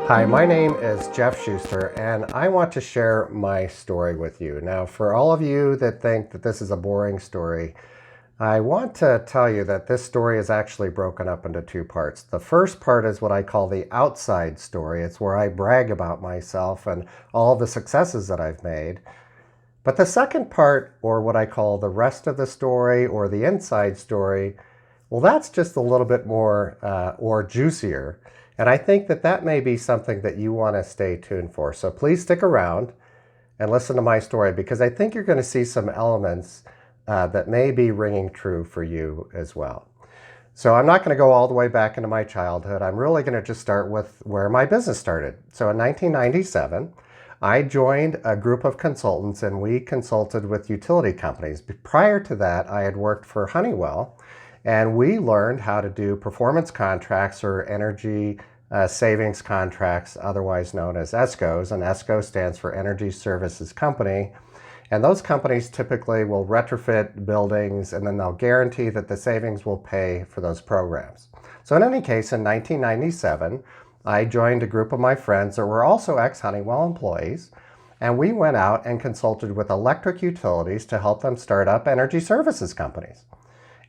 Hi, my name is Jeff Schuster, and I want to share my story with you. Now, for all of you that think that this is a boring story, I want to tell you that this story is actually broken up into two parts. The first part is what I call the outside story. It's where I brag about myself and all the successes that I've made. But the second part, or what I call the rest of the story or the inside story, well, that's just a little bit more or juicier. And I think that that may be something that you want to stay tuned for. So please stick around and listen to my story, because I think you're going to see some elements that may be ringing true for you as well. So I'm not going to go all the way back into my childhood. I'm really going to just start with where my business started. So in 1997, I joined a group of consultants, and we consulted with utility companies. Prior to that, I had worked for Honeywell, and we learned how to do performance contracts, or energy savings contracts, otherwise known as ESCOs. And ESCO stands for Energy Services Company. And those companies typically will retrofit buildings, and then they'll guarantee that the savings will pay for those programs. So in any case, in 1997, I joined a group of my friends that were also ex-Honeywell employees, and we went out and consulted with electric utilities to help them start up energy services companies.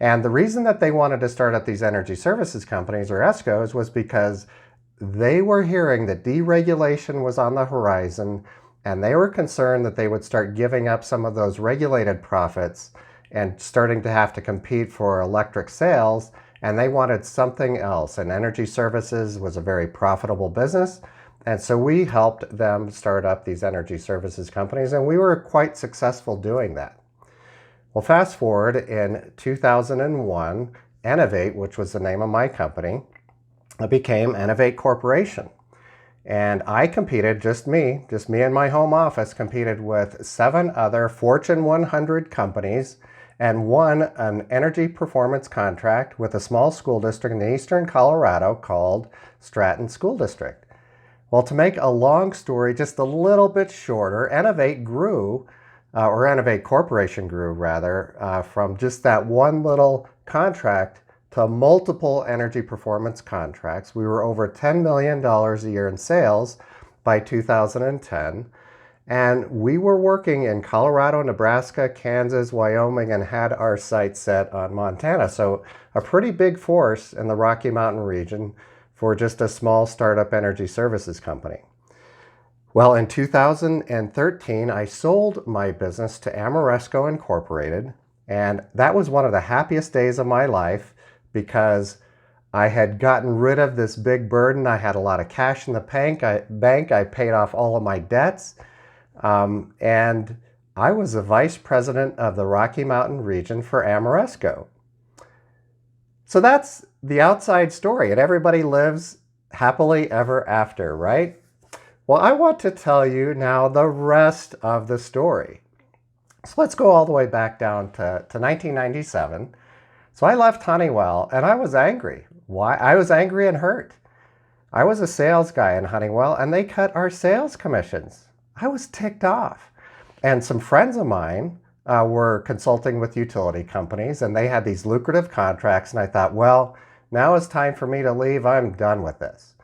And the reason that they wanted to start up these energy services companies, or ESCOs, was because they were hearing that deregulation was on the horizon, and they were concerned that they would start giving up some of those regulated profits and starting to have to compete for electric sales, and they wanted something else. And energy services was a very profitable business, and so we helped them start up these energy services companies, and we were quite successful doing that. Well, fast forward in 2001, Enovate, which was the name of my company, became Enovate Corporation. And I competed, just me in my home office, competed with 7 other Fortune 100 companies and won an energy performance contract with a small school district in eastern Colorado called Stratton School District. Well, to make a long story just a little bit shorter, Enovate grew, or Enovate Corporation grew rather, from just that one little contract to multiple energy performance contracts. We were over $10 million a year in sales by 2010. And we were working in Colorado, Nebraska, Kansas, Wyoming, and had our sights set on Montana. So a pretty big force in the Rocky Mountain region for just a small startup energy services company. Well, in 2013, I sold my business to Ameresco Incorporated. And that was one of the happiest days of my life, because I had gotten rid of this big burden. I had a lot of cash in the bank. I paid off all of my debts. And I was the vice president of the Rocky Mountain region for Ameresco. So that's the outside story, and everybody lives happily ever after, right? Well, I want to tell you now the rest of the story. So let's go all the way back down to 1997. So I left Honeywell, and I was angry. Why? I was angry and hurt. I was a sales guy in Honeywell, and they cut our sales commissions. I was ticked off. And some friends of mine were consulting with utility companies, and they had these lucrative contracts, and I thought, well, now it's time for me to leave. I'm done with this.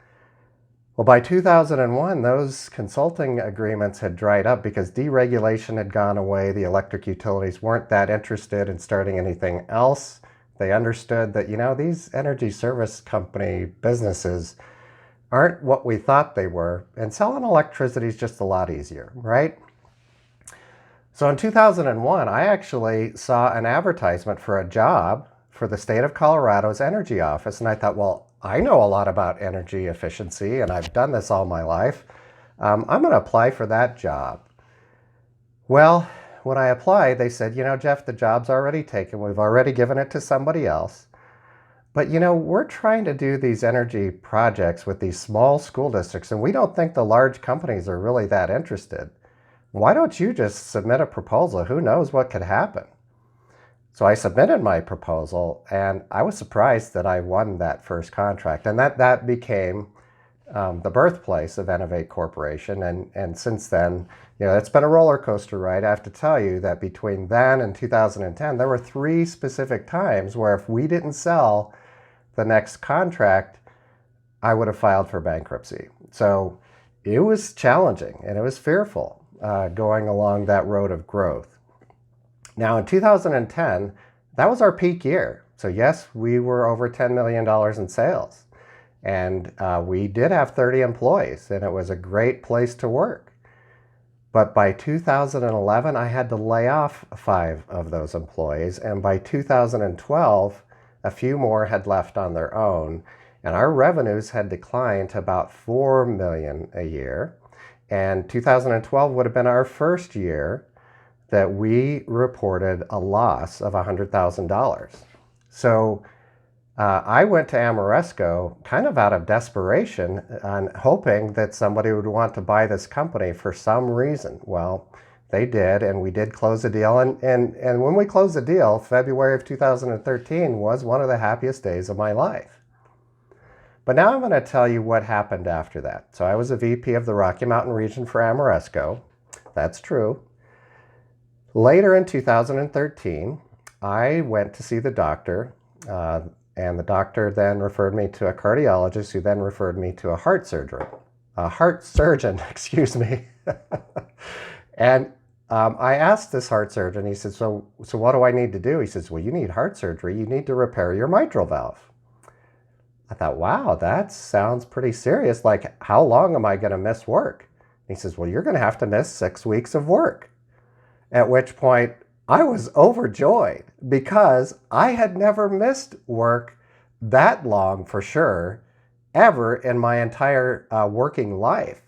Well, by 2001, those consulting agreements had dried up because deregulation had gone away. The electric utilities weren't that interested in starting anything else. They understood that, these energy service company businesses aren't what we thought they were, and selling electricity is just a lot easier, right? So in 2001, I actually saw an advertisement for a job for the state of Colorado's energy office, and I thought, well, I know a lot about energy efficiency, and I've done this all my life. I'm going to apply for that job. Well, when I applied, they said, Jeff, the job's already taken. We've already given it to somebody else. But, we're trying to do these energy projects with these small school districts, and we don't think the large companies are really that interested. Why don't you just submit a proposal? Who knows what could happen? So I submitted my proposal, and I was surprised that I won that first contract. And that became the birthplace of Enovate Corporation. And since then, it's been a roller coaster ride. I have to tell you that between then and 2010, there were 3 specific times where if we didn't sell the next contract, I would have filed for bankruptcy. So it was challenging and it was fearful going along that road of growth. Now in 2010, that was our peak year. So yes, we were over $10 million in sales. And we did have 30 employees, and it was a great place to work. But by 2011, I had to lay off 5 of those employees. And by 2012, a few more had left on their own. And our revenues had declined to about $4 million a year. And 2012 would have been our first year that we reported a loss of $100,000. So I went to Ameresco kind of out of desperation and hoping that somebody would want to buy this company for some reason. Well, they did, and we did close a deal. And when we closed the deal, February of 2013 was one of the happiest days of my life. But now I'm going to tell you what happened after that. So I was a VP of the Rocky Mountain region for Ameresco. That's true. Later in 2013, I went to see the doctor. And the doctor then referred me to a cardiologist who then referred me to a heart surgeon, excuse me. And I asked this heart surgeon, he said, so what do I need to do? He says, well, you need heart surgery. You need to repair your mitral valve. I thought, wow, that sounds pretty serious. Like, how long am I going to miss work? And he says, well, you're going to have to miss 6 weeks of work. At which point, I was overjoyed because I had never missed work that long for sure, ever in my entire working life.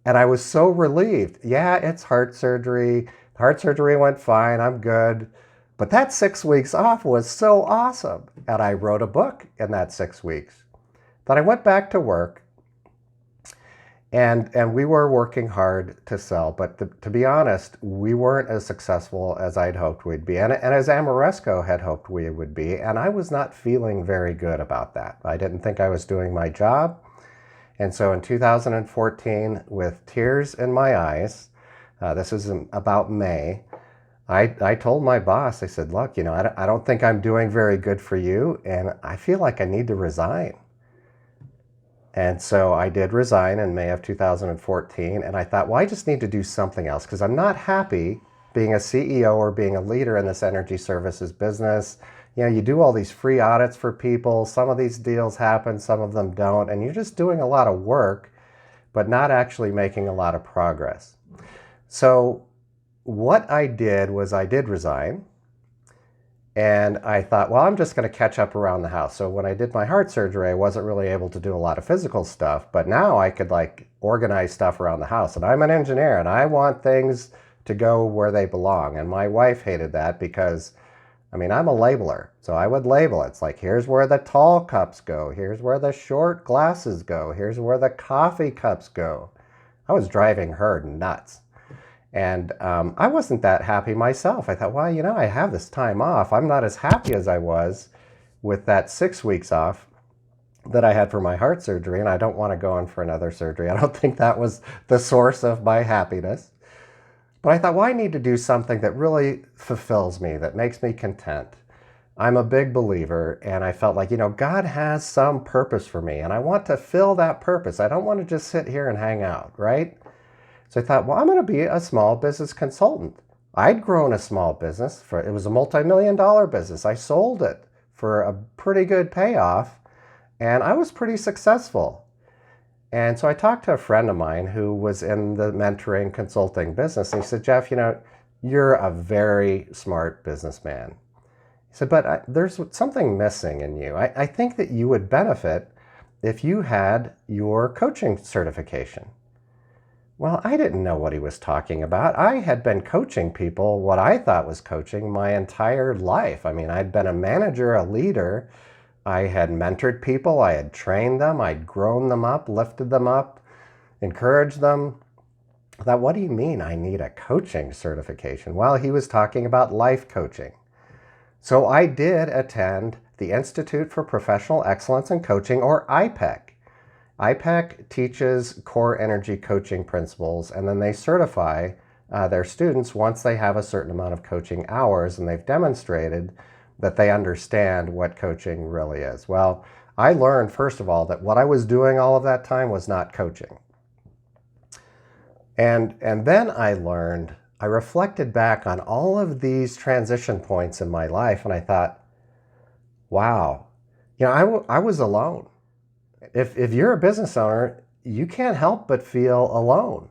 And I was so relieved. Yeah, it's heart surgery. Heart surgery went fine. I'm good. But that 6 weeks off was so awesome. And I wrote a book in that 6 weeks. Then I went back to work. And we were working hard to sell, but to be honest, we weren't as successful as I'd hoped we'd be, and as Ameresco had hoped we would be, and I was not feeling very good about that. I didn't think I was doing my job, and so in 2014, with tears in my eyes, this was about May, I told my boss, I said, look, I don't think I'm doing very good for you, and I feel like I need to resign. And so I did resign in May of 2014, and I thought, well, I just need to do something else because I'm not happy being a CEO or being a leader in this energy services business. You do all these free audits for people. Some of these deals happen, some of them don't, and you're just doing a lot of work, but not actually making a lot of progress. So what I did was I did resign. And I thought, well, I'm just going to catch up around the house. So when I did my heart surgery, I wasn't really able to do a lot of physical stuff, but now I could organize stuff around the house. And I'm an engineer and I want things to go where they belong. And my wife hated that because, I'm a labeler. So I would label it. It's like, here's where the tall cups go. Here's where the short glasses go. Here's where the coffee cups go. I was driving her nuts. And I wasn't that happy myself. I thought, well, I have this time off. I'm not as happy as I was with that 6 weeks off that I had for my heart surgery, and I don't want to go in for another surgery. I don't think that was the source of my happiness. But I thought, well, I need to do something that really fulfills me, that makes me content. I'm a big believer, and I felt like, God has some purpose for me, and I want to fill that purpose. I don't want to just sit here and hang out, right? So I thought, well, I'm going to be a small business consultant. I'd grown a small business. It was a multi-million-dollar business. I sold it for a pretty good payoff, and I was pretty successful. And so I talked to a friend of mine who was in the mentoring consulting business, and he said, Jeff, you're a very smart businessman. He said, but there's something missing in you. I think that you would benefit if you had your coaching certification. Well, I didn't know what he was talking about. I had been coaching people, what I thought was coaching, my entire life. I'd been a manager, a leader. I had mentored people. I had trained them. I'd grown them up, lifted them up, encouraged them. I thought, what do you mean I need a coaching certification? Well, he was talking about life coaching. So I did attend the Institute for Professional Excellence in Coaching, or IPEC. IPEC teaches core energy coaching principles, and then they certify their students once they have a certain amount of coaching hours and they've demonstrated that they understand what coaching really is. Well, I learned, first of all, that what I was doing all of that time was not coaching. And then I reflected back on all of these transition points in my life, and I thought, wow, I was alone. If you're a business owner, you can't help but feel alone.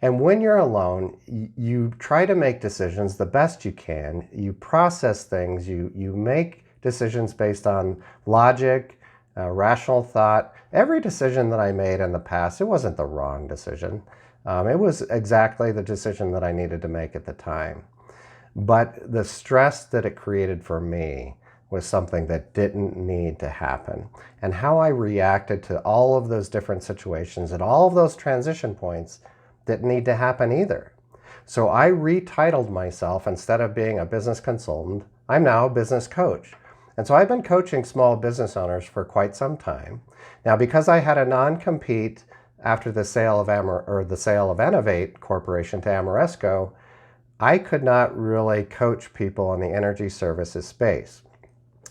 And when you're alone, you try to make decisions the best you can. You process things. You make decisions based on logic, rational thought. Every decision that I made in the past, it wasn't the wrong decision. It was exactly the decision that I needed to make at the time. But the stress that it created for me was something that didn't need to happen. And how I reacted to all of those different situations and all of those transition points didn't need to happen either. So I retitled myself. Instead of being a business consultant, I'm now a business coach. And so I've been coaching small business owners for quite some time. Now, because I had a non-compete after the sale of Enovate Corporation to Ameresco, I could not really coach people in the energy services space.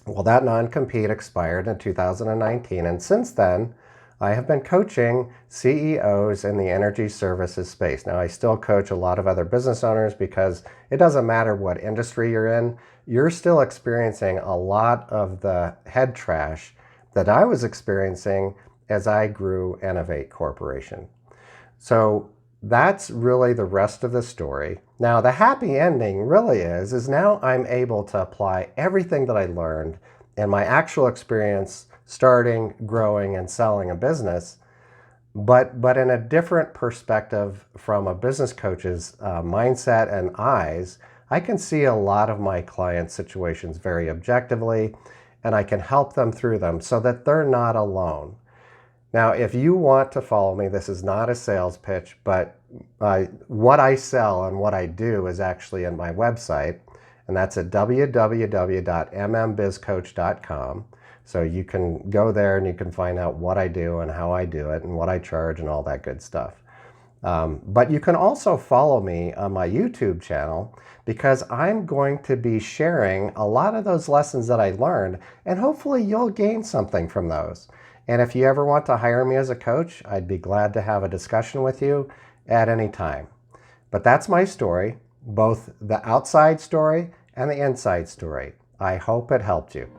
Well, that non-compete expired in 2019, and since then, I have been coaching CEOs in the energy services space. Now, I still coach a lot of other business owners because it doesn't matter what industry you're in, you're still experiencing a lot of the head trash that I was experiencing as I grew Enovate Corporation. So that's really the rest of the story. Now, the happy ending really is now I'm able to apply everything that I learned in my actual experience starting, growing, and selling a business, but in a different perspective from a business coach's mindset and eyes. I can see a lot of my clients' situations very objectively, and I can help them through them so that they're not alone. Now, if you want to follow me, this is not a sales pitch, but what I sell and what I do is actually in my website, and that's at www.mmbizcoach.com. So you can go there and you can find out what I do and how I do it and what I charge and all that good stuff. But you can also follow me on my YouTube channel because I'm going to be sharing a lot of those lessons that I learned, and hopefully you'll gain something from those. And if you ever want to hire me as a coach, I'd be glad to have a discussion with you at any time. But that's my story, both the outside story and the inside story. I hope it helped you.